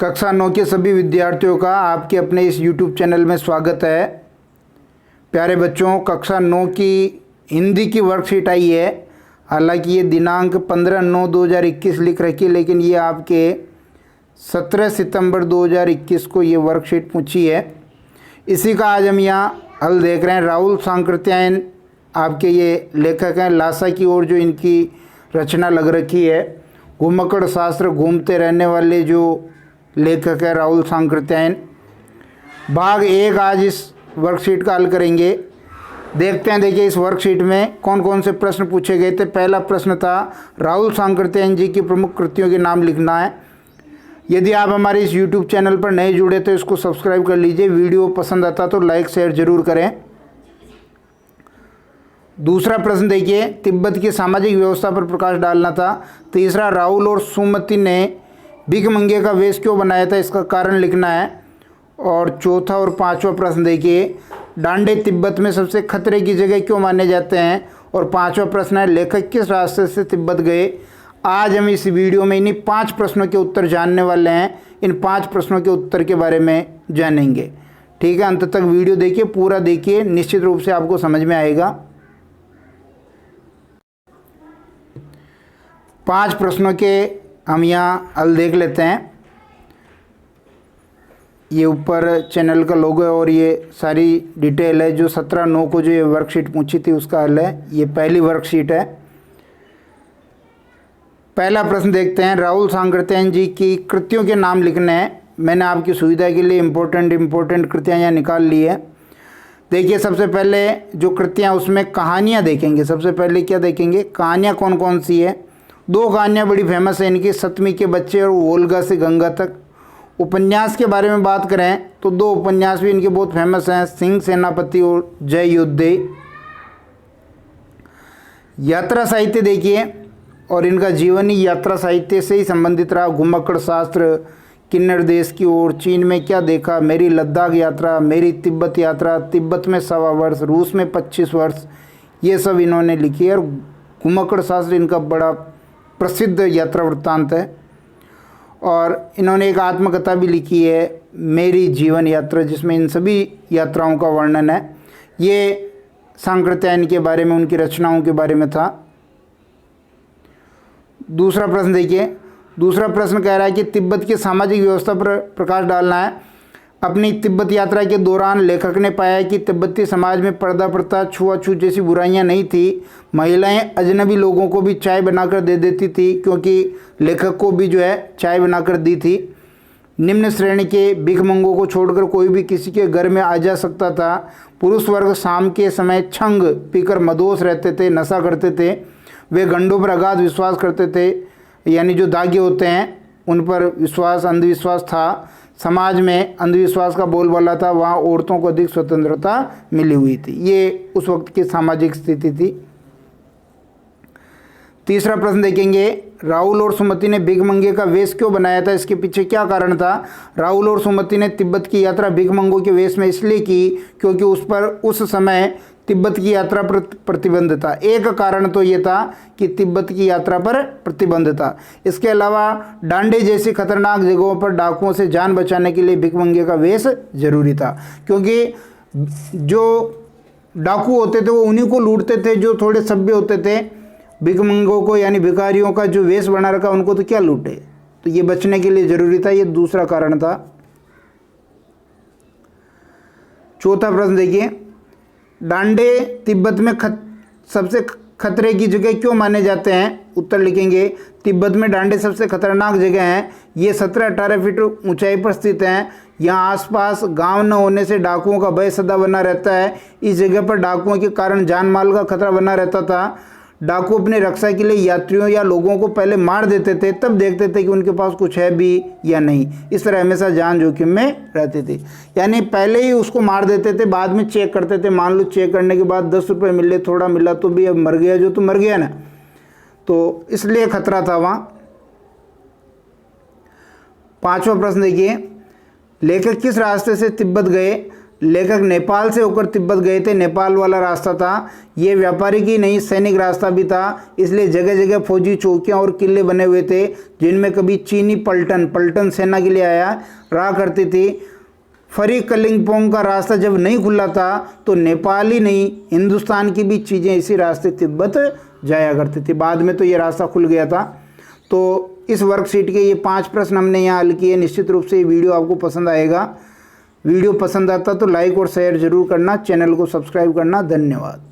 कक्षा 9 के सभी विद्यार्थियों का आपके अपने इस YouTube चैनल में स्वागत है। प्यारे बच्चों, कक्षा 9 की हिंदी की वर्कशीट आई है। हालांकि ये दिनांक 15/9/2021 लिख रखी है, लेकिन ये आपके 17 सितंबर 2021 को ये वर्कशीट पूछी है। इसी का आज हम यहाँ हल देख रहे हैं। राहुल सांकृत्यायन आपके ये लेखक हैं। लासा की ओर जो इनकी रचना लग रखी है, घुमक्कड़ शास्त्र घूमते रहने वाले जो लेखक है राहुल सांकृत्यायन। भाग 1 आज इस वर्कशीट का हल करेंगे। देखते हैं, देखिए इस वर्कशीट में कौन कौन से प्रश्न पूछे गए थे। पहला प्रश्न था राहुल सांकृत्यायन जी की प्रमुख कृतियों के नाम लिखना है। यदि आप हमारे इस YouTube चैनल पर नए जुड़े तो इसको सब्सक्राइब कर लीजिए। वीडियो पसंद आता तो लाइक शेयर जरूर करें। दूसरा प्रश्न देखिए, तिब्बत की सामाजिक व्यवस्था पर प्रकाश डालना था। तीसरा, राहुल और सुमति ने भिखमंगे का वेश क्यों बनाया था, इसका कारण लिखना है। और चौथा और पांचवा प्रश्न देखिए, डांडे तिब्बत में सबसे खतरे की जगह क्यों माने जाते हैं। और पांचवा प्रश्न है, लेखक किस रास्ते से तिब्बत गए। आज हम इस वीडियो में इन्हीं 5 प्रश्नों के उत्तर जानने वाले हैं। इन 5 प्रश्नों के उत्तर के बारे में जानेंगे। ठीक है, अंत तक वीडियो देखिए, पूरा देखिए, निश्चित रूप से आपको समझ में आएगा। 5 प्रश्नों के हम यहाँ हल देख लेते हैं। ये ऊपर चैनल का लोगो है और ये सारी डिटेल है। जो 17/9 को जो ये वर्कशीट पूछी थी उसका हल है। ये पहली वर्कशीट है। पहला प्रश्न देखते हैं, राहुल सांकृत्यायन जी की कृतियों के नाम लिखने हैं। मैंने आपकी सुविधा के लिए इम्पोर्टेंट कृतियाँ यहाँ निकाल ली है। देखिए, सबसे पहले जो कृतियाँ उसमें कहानियाँ देखेंगे। सबसे पहले क्या देखेंगे, कहानियाँ कौन कौन सी है। 2 कहानियाँ बड़ी फेमस है इनकी, सतमी के बच्चे और वोल्गा से गंगा तक। उपन्यास के बारे में बात करें तो 2 उपन्यास भी इनके बहुत फेमस हैं, सिंह सेनापति और जय योद्धे। यात्रा साहित्य देखिए, और इनका जीवन ही यात्रा साहित्य से ही संबंधित रहा। घुमक्कड़ शास्त्र, किन्नर देश की ओर, चीन में क्या देखा, मेरी लद्दाख यात्रा, मेरी तिब्बत यात्रा, तिब्बत में 1.25 वर्ष, रूस में 25 वर्ष, ये सब इन्होंने लिखी है। और घुमक्कड़ शास्त्र इनका बड़ा प्रसिद्ध यात्रा वृत्तांत है। और इन्होंने एक आत्मकथा भी लिखी है, मेरी जीवन यात्रा, जिसमें इन सभी यात्राओं का वर्णन है। ये सांकृत्यायन के बारे में, उनकी रचनाओं के बारे में था। दूसरा प्रश्न देखिए, दूसरा प्रश्न कह रहा है कि तिब्बत की सामाजिक व्यवस्था पर प्रकाश डालना है। अपनी तिब्बत यात्रा के दौरान लेखक ने पाया कि तिब्बती समाज में पर्दा प्रथा, छुआछूत जैसी बुराइयां नहीं थी। महिलाएं अजनबी लोगों को भी चाय बनाकर दे देती थी, क्योंकि लेखक को भी जो है चाय बनाकर दी थी। निम्न श्रेणी के भिखमंगों को छोड़कर कोई भी किसी के घर में आ जा सकता था। पुरुष वर्ग शाम के समय छंग पीकर मदोस रहते थे, नशा करते थे। वे गंडों पर अगाध विश्वास करते थे, यानी जो दागे होते हैं उन पर विश्वास, अंधविश्वास था। समाज में अंधविश्वास का बोलबाला था। वहाँ औरतों को अधिक स्वतंत्रता मिली हुई थी। ये उस वक्त की सामाजिक स्थिति थी। तीसरा प्रश्न देखेंगे, राहुल और सुमति ने भिखमंगे का वेश क्यों बनाया था, इसके पीछे क्या कारण था। राहुल और सुमति ने तिब्बत की यात्रा भिखमंगों के वेश में इसलिए की क्योंकि उस पर उस समय तिब्बत की यात्रा पर प्रतिबंध था। एक कारण तो ये था कि तिब्बत की यात्रा पर प्रतिबंध था। इसके अलावा डांडे जैसी खतरनाक जगहों पर डाकुओं से जान बचाने के लिए भिखमंगे का वेश जरूरी था, क्योंकि जो डाकू होते थे वो उन्हीं को लूटते थे जो थोड़े सभ्य होते थे। भिखमंगों को, यानी भिखारियों का जो वेश बना रखा, उनको तो क्या लूटे। तो ये बचने के लिए जरूरी था। ये दूसरा कारण था। चौथा प्रश्न देखिए, डांडे तिब्बत में सबसे खतरे की जगह क्यों माने जाते हैं। उत्तर लिखेंगे, तिब्बत में डांडे सबसे खतरनाक जगह हैं। ये 17-18 फीट ऊंचाई पर स्थित हैं। यहाँ आसपास गांव न होने से डाकुओं का भय सदा बना रहता है। इस जगह पर डाकुओं के कारण जान माल का खतरा बना रहता था। डाकू अपने रक्षा के लिए यात्रियों या लोगों को पहले मार देते थे, तब देखते थे कि उनके पास कुछ है भी या नहीं। इस तरह हमेशा जान जोखिम में रहती थी, यानी पहले ही उसको मार देते थे, बाद में चेक करते थे। मान लो चेक करने के बाद 10 रुपये मिले, थोड़ा मिला तो भी अब मर गया जो तो मर गया ना, तो इसलिए खतरा था वहाँ। 5वां प्रश्न देखिए, लेखक किस रास्ते से तिब्बत गए। लेखक नेपाल से होकर तिब्बत गए थे, नेपाल वाला रास्ता था। ये व्यापारिक ही नहीं सैनिक रास्ता भी था, इसलिए जगह जगह फौजी चौकियां और किले बने हुए थे जिनमें कभी चीनी पलटन सेना के लिए आया रहा करती थी। फरी कलिंगपोंग का रास्ता जब नहीं खुला था तो नेपाल ही नहीं हिंदुस्तान की भी चीज़ें इसी रास्ते तिब्बत जाया करती थी। बाद में तो ये रास्ता खुल गया था। तो इस वर्कशीट के ये 5 प्रश्न हमने यहाँ हल किए। निश्चित रूप से ये वीडियो आपको पसंद आएगा। वीडियो पसंद आता तो लाइक और शेयर जरूर करना, चैनल को सब्सक्राइब करना। धन्यवाद।